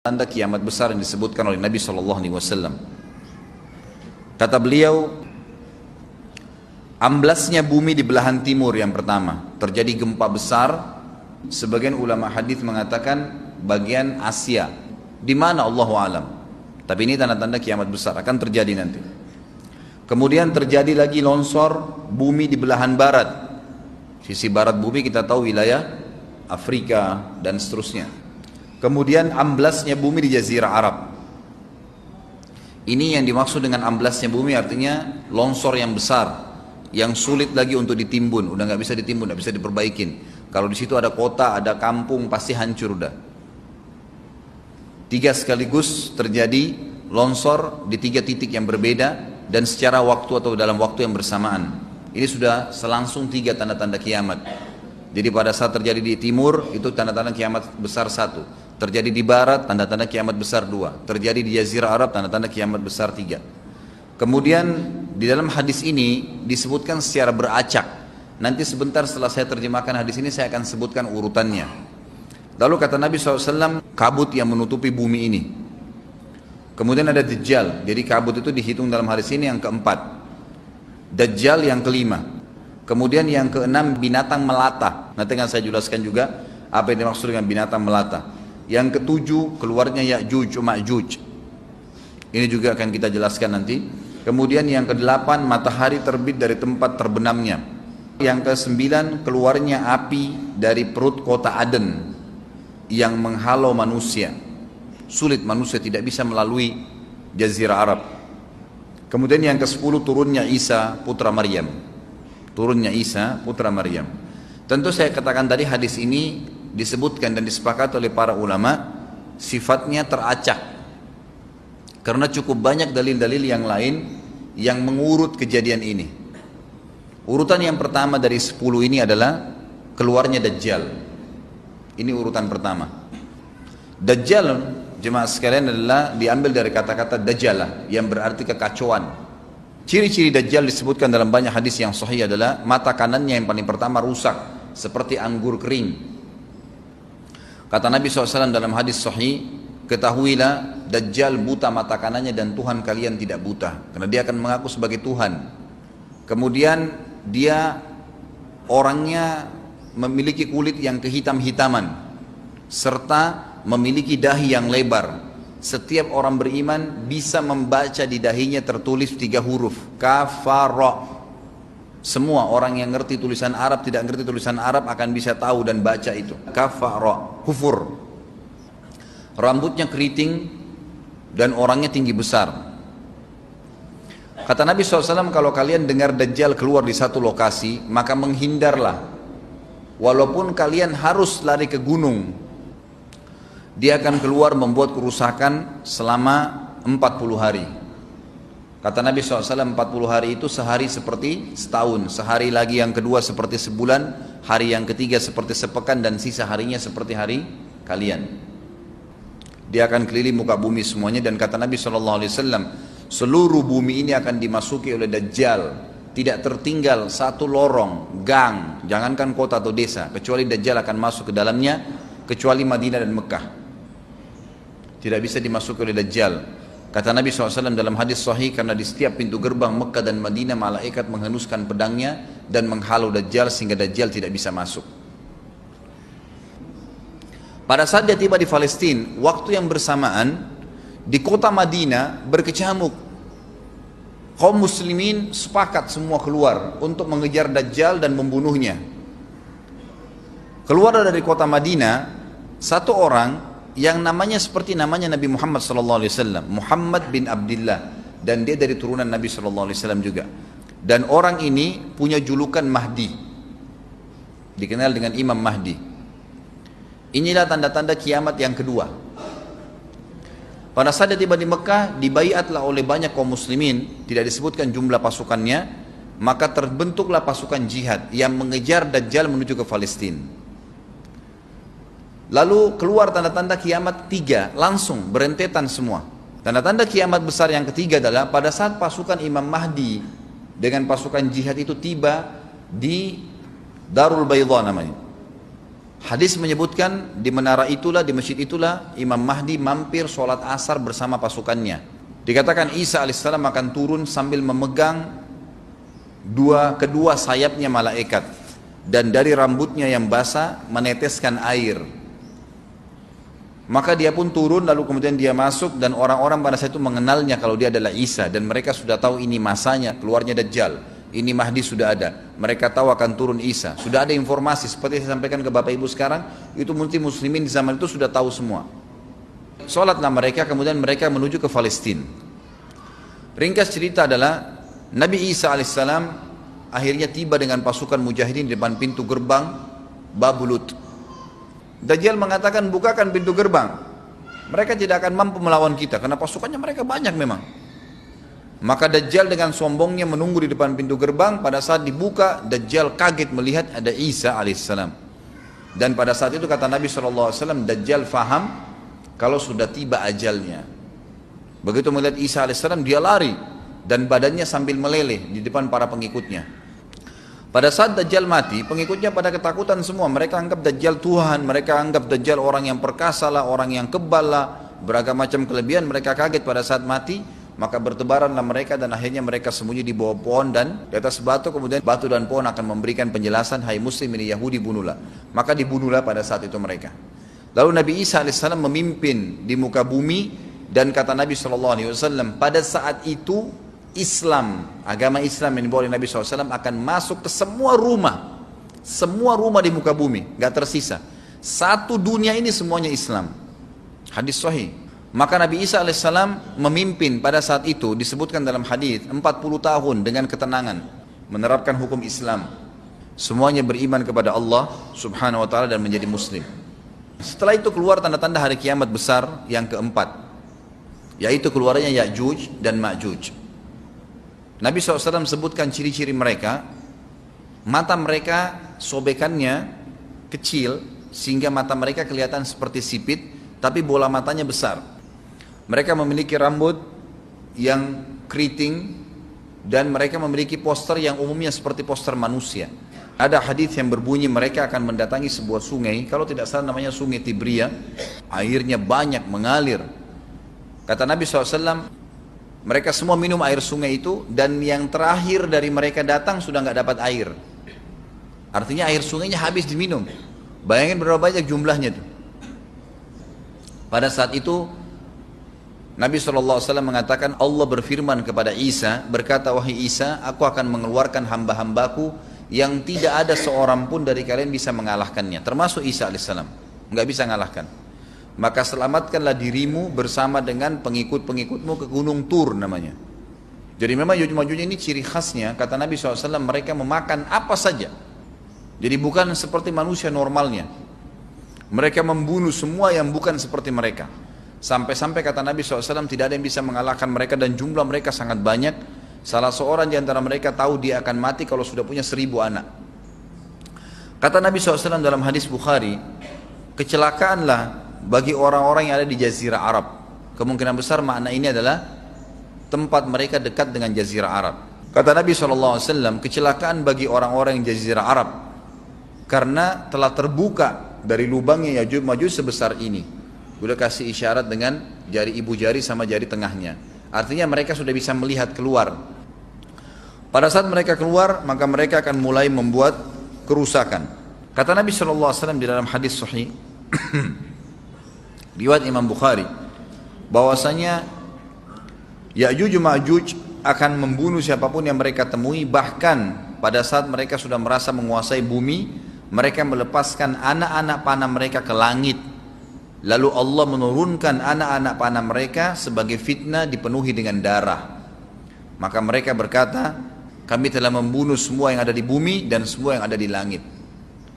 tanda kiamat besar yang disebutkan oleh Nabi SAW. Kata beliau, amblasnya bumi di belahan timur yang pertama, terjadi gempa besar. Sebagian ulama hadis mengatakan bagian Asia, di mana Allahu alam. Tapi ini tanda-tanda kiamat besar akan terjadi nanti. Kemudian terjadi lagi longsor bumi di belahan barat. Sisi barat bumi kita tahu wilayah Afrika dan seterusnya. Kemudian amblasnya bumi di Jazirah Arab. Ini yang dimaksud dengan amblasnya bumi, artinya longsor yang besar, yang sulit lagi untuk ditimbun, udah nggak bisa ditimbun, nggak bisa diperbaikin. Kalau di situ ada kota, ada kampung, pasti hancur udah. 3 sekaligus terjadi longsor di 3 titik yang berbeda dan secara waktu atau dalam waktu yang bersamaan. Ini sudah selangsung 3 tanda-tanda kiamat. Jadi pada saat terjadi di timur itu tanda-tanda kiamat besar 1. Terjadi di barat, tanda-tanda kiamat besar 2. Terjadi di Jazirah Arab, tanda-tanda kiamat besar 3. Kemudian di dalam hadis ini disebutkan secara beracak. Nanti sebentar setelah saya terjemahkan hadis ini saya akan sebutkan urutannya. Lalu kata Nabi SAW, kabut yang menutupi bumi ini. Kemudian ada Dajjal. Jadi kabut itu dihitung dalam hadis ini yang keempat. Dajjal yang kelima. Kemudian yang keenam binatang melata. Nanti akan saya jelaskan juga apa yang dimaksud dengan binatang melata. Yang ketujuh keluarnya Ya'juj Ma'juj. Ini juga akan kita jelaskan nanti. Kemudian yang kedelapan matahari terbit dari tempat terbenamnya. Yang kesembilan keluarnya api dari perut kota Aden yang menghalau manusia. Sulit, manusia tidak bisa melalui Jazirah Arab. Kemudian yang ke-10 turunnya Isa putra Maryam. Turunnya Isa putra Maryam. Tentu saya katakan tadi hadis ini disebutkan dan disepakati oleh para ulama sifatnya teracak. Karena cukup banyak dalil-dalil yang lain yang mengurut kejadian ini. Urutan yang pertama dari 10 ini adalah keluarnya Dajjal. Ini urutan pertama. Dajjal, jemaah sekalian, adalah diambil dari kata-kata Dajjalah yang berarti kekacauan. Ciri-ciri Dajjal disebutkan dalam banyak hadis yang sahih adalah mata kanannya yang paling pertama rusak seperti anggur kering. Kata Nabi SAW dalam hadis sahih, ketahuilah Dajjal buta mata kanannya dan Tuhan kalian tidak buta, karena dia akan mengaku sebagai Tuhan. Kemudian dia orangnya memiliki kulit yang kehitam-hitaman serta memiliki dahi yang lebar. Setiap orang beriman bisa membaca di dahinya tertulis 3 huruf kafara. Semua orang yang ngerti tulisan Arab, tidak ngerti tulisan Arab akan bisa tahu dan baca itu. Kafara, kufur. Rambutnya keriting dan orangnya tinggi besar. Kata Nabi SAW, kalau kalian dengar Dajjal keluar di satu lokasi, maka menghindarlah. Walaupun kalian harus lari ke gunung, dia akan keluar membuat kerusakan selama 40 hari. Kata Nabi SAW, 40 hari itu sehari seperti setahun, sehari lagi yang kedua seperti sebulan, hari yang ketiga seperti sepekan, dan sisa harinya seperti hari kalian. Dia akan keliling muka bumi semuanya, dan kata Nabi SAW, seluruh bumi ini akan dimasuki oleh Dajjal. Tidak tertinggal satu lorong, gang, jangankan kota atau desa, kecuali Dajjal akan masuk ke dalamnya, kecuali Madinah dan Mekah. Tidak bisa dimasuki oleh Dajjal. Kata Nabi SAW dalam hadis sahih, karena di setiap pintu gerbang Mekah dan Madinah malaikat menghenuskan pedangnya dan menghalau Dajjal sehingga Dajjal tidak bisa masuk. Pada saat dia tiba di Palestina, waktu yang bersamaan di kota Madinah berkecamuk. Kaum muslimin sepakat semua keluar untuk mengejar Dajjal dan membunuhnya. Keluar dari kota Madinah satu orang yang namanya seperti namanya Nabi Muhammad SAW, Muhammad bin Abdullah, dan dia dari turunan Nabi SAW juga. Dan orang ini punya julukan Mahdi, dikenal dengan Imam Mahdi. Inilah tanda-tanda kiamat yang kedua. Pada saat dia tiba di Mekah, dibaiatlah oleh banyak kaum muslimin, tidak disebutkan jumlah pasukannya, maka terbentuklah pasukan jihad yang mengejar Dajjal menuju ke Palestina. Lalu keluar tanda-tanda kiamat 3, langsung berentetan semua. Tanda-tanda kiamat besar yang ketiga adalah pada saat pasukan Imam Mahdi dengan pasukan jihad itu tiba di Darul Baydha namanya. Hadis menyebutkan di menara itulah, di masjid itulah Imam Mahdi mampir sholat asar bersama pasukannya. Dikatakan Isa alaihissalam akan turun sambil memegang kedua sayapnya malaikat, dan dari rambutnya yang basah meneteskan air. Maka dia pun turun, lalu kemudian dia masuk, dan orang-orang pada saat itu mengenalnya kalau dia adalah Isa, dan mereka sudah tahu ini masanya keluarnya Dajjal, ini Mahdi sudah ada, mereka tahu akan turun Isa, sudah ada informasi seperti saya sampaikan ke Bapak Ibu sekarang. Itu muslimin di zaman itu sudah tahu semua. Sholatlah mereka, kemudian mereka menuju ke Palestina. Ringkas cerita adalah Nabi Isa alaihissalam akhirnya tiba dengan pasukan mujahidin di depan pintu gerbang Babulut. Dajjal mengatakan, bukakan pintu gerbang, mereka tidak akan mampu melawan kita karena pasukannya mereka banyak memang. Maka Dajjal dengan sombongnya menunggu di depan pintu gerbang. Pada saat dibuka, Dajjal kaget melihat ada Isa alaihissalam. Dan pada saat itu kata Nabi SAW, Dajjal faham kalau sudah tiba ajalnya. Begitu melihat Isa alaihissalam, dia lari dan badannya sambil meleleh di depan para pengikutnya. Pada saat Dajjal mati, pengikutnya pada ketakutan semua. Mereka anggap Dajjal Tuhan, mereka anggap Dajjal orang yang perkasa lah, orang yang kebal lah, beragam macam kelebihan. Mereka kaget pada saat mati. Maka bertebaranlah mereka dan akhirnya mereka sembunyi di bawah pohon dan di atas batu. Kemudian batu dan pohon akan memberikan penjelasan, hai muslim ini Yahudi, bunuhlah. Maka dibunuhlah pada saat itu mereka. Lalu Nabi Isa AS memimpin di muka bumi. Dan kata Nabi SAW, pada saat itu Islam, agama Islam yang dibawa oleh Nabi SAW akan masuk ke semua rumah. Semua rumah di muka bumi, gak tersisa. Satu dunia ini semuanya Islam. Hadis sahih. Maka Nabi Isa alaihissalam memimpin pada saat itu, disebutkan dalam hadis 40 tahun dengan ketenangan menerapkan hukum Islam. Semuanya beriman kepada Allah subhanahu wa ta'ala dan menjadi muslim. Setelah itu keluar tanda-tanda hari kiamat besar yang keempat, yaitu keluarnya Ya'juj dan Ma'juj. Nabi SAW sebutkan ciri-ciri mereka. Mata mereka sobekannya kecil sehingga mata mereka kelihatan seperti sipit, tapi bola matanya besar. Mereka memiliki rambut yang keriting dan mereka memiliki poster yang umumnya seperti poster manusia. Ada hadis yang berbunyi mereka akan mendatangi sebuah sungai, kalau tidak salah namanya sungai Tibria, airnya banyak mengalir. Kata Nabi SAW, mereka semua minum air sungai itu, dan yang terakhir dari mereka datang sudah nggak dapat air. Artinya air sungainya habis diminum. Bayangin berapa banyak jumlahnya tuh. Pada saat itu Nabi SAW mengatakan, Allah berfirman kepada Isa, berkata, wahai Isa, aku akan mengeluarkan hamba-hambaku yang tidak ada seorang pun dari kalian bisa mengalahkannya, termasuk Isa AS, nggak bisa mengalahkan. Maka selamatkanlah dirimu bersama dengan pengikut-pengikutmu ke Gunung Tur namanya. Jadi memang Ya'juj ini ciri khasnya, kata Nabi SAW, mereka memakan apa saja. Jadi bukan seperti manusia normalnya. Mereka membunuh semua yang bukan seperti mereka. Sampai-sampai kata Nabi SAW tidak ada yang bisa mengalahkan mereka dan jumlah mereka sangat banyak. Salah seorang di antara mereka tahu dia akan mati kalau sudah punya 1000 anak. Kata Nabi SAW dalam hadis Bukhari, kecelakaanlah bagi orang-orang yang ada di Jazirah Arab. Kemungkinan besar makna ini adalah tempat mereka dekat dengan Jazirah Arab. Kata Nabi SAW, kecelakaan bagi orang-orang yang Jazirah Arab karena telah terbuka dari lubangnya Ya'juj Ma'juj sebesar ini. Udah kasih isyarat dengan jari ibu jari sama jari tengahnya. Artinya mereka sudah bisa melihat keluar. Pada saat mereka keluar, maka mereka akan mulai membuat kerusakan. Kata Nabi SAW di dalam hadis sahih riwayat Imam Bukhari, bahwasanya Ya'juj Ma'juj akan membunuh siapapun yang mereka temui. Bahkan pada saat mereka sudah merasa menguasai bumi, mereka melepaskan anak-anak panah mereka ke langit. Lalu Allah menurunkan anak-anak panah mereka sebagai fitnah dipenuhi dengan darah. Maka mereka berkata, kami telah membunuh semua yang ada di bumi dan semua yang ada di langit.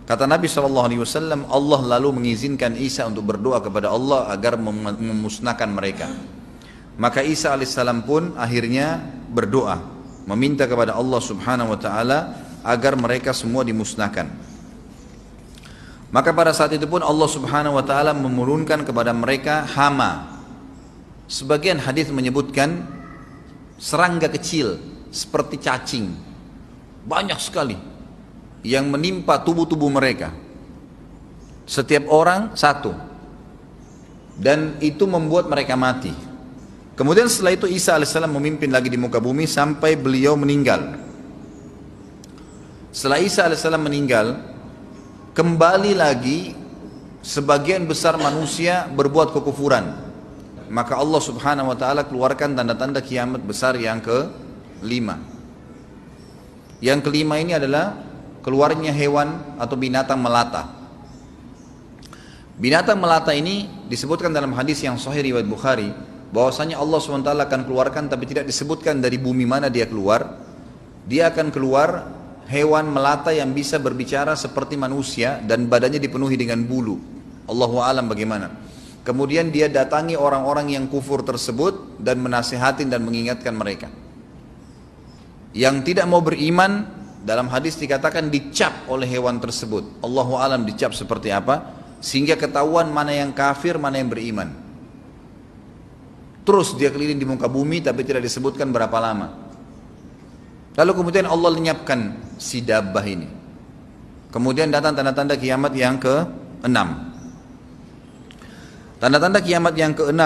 Kata Nabi SAW, Allah lalu mengizinkan Isa untuk berdoa kepada Allah agar memusnahkan mereka. Maka Isa alaihissalam pun akhirnya berdoa, meminta kepada Allah subhanahu wa ta'ala agar mereka semua dimusnahkan. Maka pada saat itu pun Allah subhanahu wa ta'ala menurunkan kepada mereka hama. Sebagian hadis menyebutkan serangga kecil seperti cacing, banyak sekali yang menimpa tubuh-tubuh mereka. Setiap orang satu. Dan itu membuat mereka mati. Kemudian setelah itu Isa alaihissalam memimpin lagi di muka bumi sampai beliau meninggal. Setelah Isa alaihissalam meninggal, kembali lagi sebagian besar manusia berbuat kekufuran. Maka Allah subhanahu wa ta'ala keluarkan tanda-tanda kiamat besar yang kelima. Yang kelima ini adalah keluarnya hewan atau binatang melata. Binatang melata ini disebutkan dalam hadis yang sahih riwayat Bukhari, bahwasanya Allah SWT akan keluarkan, tapi tidak disebutkan dari bumi mana dia keluar. Dia akan keluar hewan melata yang bisa berbicara seperti manusia dan badannya dipenuhi dengan bulu. Allahu a'lam bagaimana. Kemudian dia datangi orang-orang yang kufur tersebut dan menasihatin dan mengingatkan mereka. Yang tidak mau beriman, dalam hadis dikatakan dicap oleh hewan tersebut. Allahu a'lam dicap seperti apa, sehingga ketahuan mana yang kafir, mana yang beriman. Terus dia keliling di muka bumi tapi tidak disebutkan berapa lama. Lalu kemudian Allah lenyapkan si dabbah ini. Kemudian datang tanda-tanda kiamat yang ke-6. Tanda-tanda kiamat yang ke-6,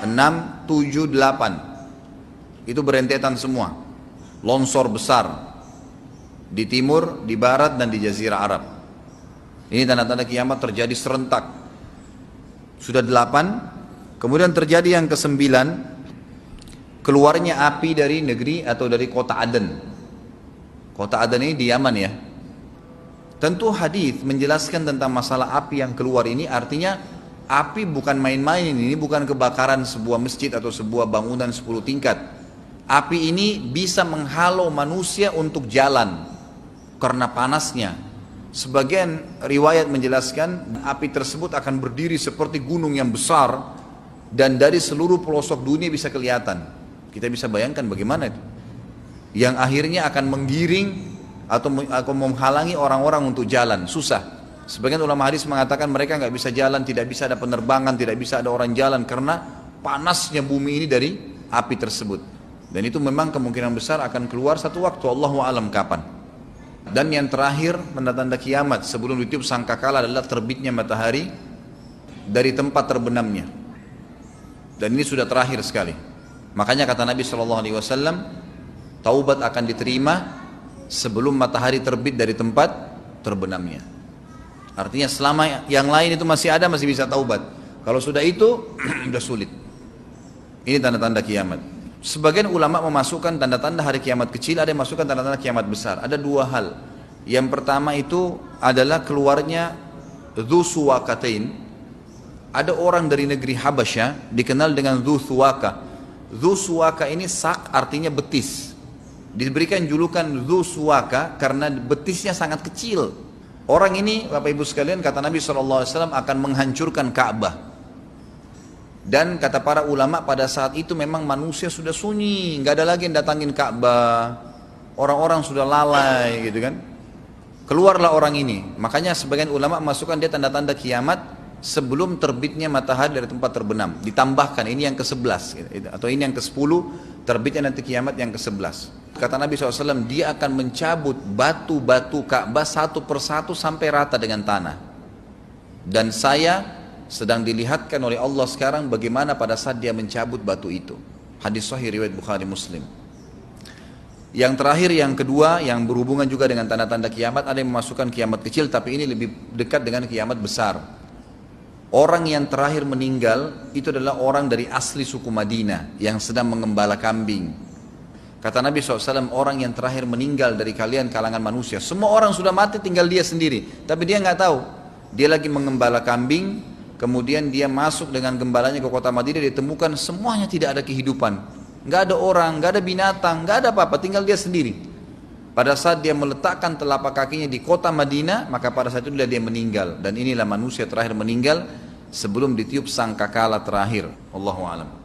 6, 7, 8. Itu berentetan semua. Longsor besar di timur, di barat dan di jazirah Arab. Ini tanda-tanda kiamat terjadi serentak. Sudah 8. Kemudian terjadi yang ke-9, keluarnya api dari negeri atau dari kota Aden. Kota Aden ini di Yaman ya. Tentu hadis menjelaskan tentang masalah api yang keluar ini, artinya api bukan main-main, ini bukan kebakaran sebuah masjid atau sebuah bangunan 10 tingkat. Api ini bisa menghalau manusia untuk jalan karena panasnya. Sebagian riwayat menjelaskan api tersebut akan berdiri seperti gunung yang besar dan dari seluruh pelosok dunia bisa kelihatan. Kita bisa bayangkan bagaimana itu. Yang akhirnya akan menggiring atau menghalangi orang-orang untuk jalan, susah. Sebagian ulama hadis mengatakan mereka nggak bisa jalan, tidak bisa ada penerbangan, tidak bisa ada orang jalan karena panasnya bumi ini dari api tersebut. Dan itu memang kemungkinan besar akan keluar satu waktu, Allahu a'lam kapan. Dan yang terakhir, tanda-tanda kiamat sebelum ditiup sangkakala adalah terbitnya matahari dari tempat terbenamnya. Dan ini sudah terakhir sekali. Makanya kata Nabi SAW, taubat akan diterima sebelum matahari terbit dari tempat terbenamnya. Artinya selama yang lain itu masih ada, masih bisa taubat. Kalau sudah itu, sudah sulit. Ini tanda-tanda kiamat. Sebagian ulama memasukkan tanda-tanda hari kiamat kecil, ada yang masukkan tanda-tanda kiamat besar. Ada dua hal. Yang pertama itu adalah keluarnya Dzu Suwakatain. Ada orang dari negeri Habasyah dikenal dengan Dzu Suwaka. Dzu Suwaka ini sak artinya betis. Diberikan julukan Dzu Suwaka karena betisnya sangat kecil. Orang ini, Bapak Ibu sekalian, kata Nabi SAW akan menghancurkan Ka'bah. Dan kata para ulama pada saat itu memang manusia sudah sunyi, nggak ada lagi yang datangin Ka'bah. Orang-orang sudah lalai gitu kan. Keluarlah orang ini. Makanya sebagian ulama masukkan dia tanda-tanda kiamat sebelum terbitnya matahari dari tempat terbenam. Ditambahkan ini yang ke-11 gitu. Atau ini yang ke-10, terbitnya nanti kiamat yang ke-11. Kata Nabi SAW, dia akan mencabut batu-batu Ka'bah satu persatu sampai rata dengan tanah. Dan saya sedang dilihatkan oleh Allah sekarang bagaimana pada saat dia mencabut batu itu. Hadis sahih riwayat Bukhari Muslim. Yang terakhir, yang kedua, yang berhubungan juga dengan tanda-tanda kiamat, ada yang memasukkan kiamat kecil, tapi ini lebih dekat dengan kiamat besar. Orang yang terakhir meninggal itu adalah orang dari asli suku Madinah yang sedang mengembala kambing. Kata Nabi SAW, orang yang terakhir meninggal dari kalian kalangan manusia, semua orang sudah mati, tinggal dia sendiri, tapi dia nggak tahu. Dia lagi mengembala kambing, kemudian dia masuk dengan gembalanya ke kota Madinah, ditemukan semuanya tidak ada kehidupan, nggak ada orang, nggak ada binatang, nggak ada apa-apa, tinggal dia sendiri. Pada saat dia meletakkan telapak kakinya di kota Madinah, maka pada saat itu dia meninggal. Dan inilah manusia terakhir meninggal sebelum ditiup sangkakala terakhir. Allahu a'lam.